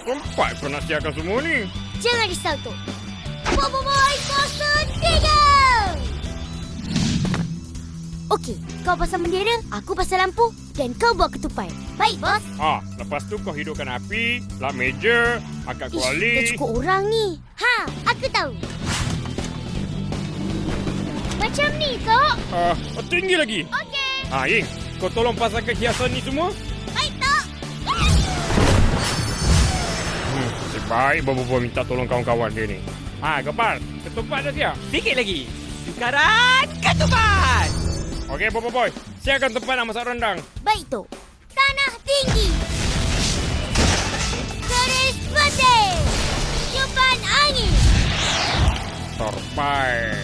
Cepat kau nak siapkan semua ni. Jangan risau, Tok. Boboiboy 03! Okey, kau pasang bendera, aku pasang lampu dan kau buat ketupai. Baik, bos. Lepas tu kau hidupkan api, lap meja, angkat Dah kuali. cukup orang ni. Aku tahu. Macam ni, Tok. Tinggi lagi. Okey. Ying, kau tolong pasangkan hiasan ni semua. Baik, Tok. Nasib baik Boboiboy minta tolong kawan-kawan dia ni. Gepal, ketupat dah siap? Sikit lagi. Sekarang ketupat. Okey, Boboiboy. Siapkan tempat nak masak rendang. Baik, Tok. Tanah tinggi. Keris putih. Tiupan angin. Terbaik.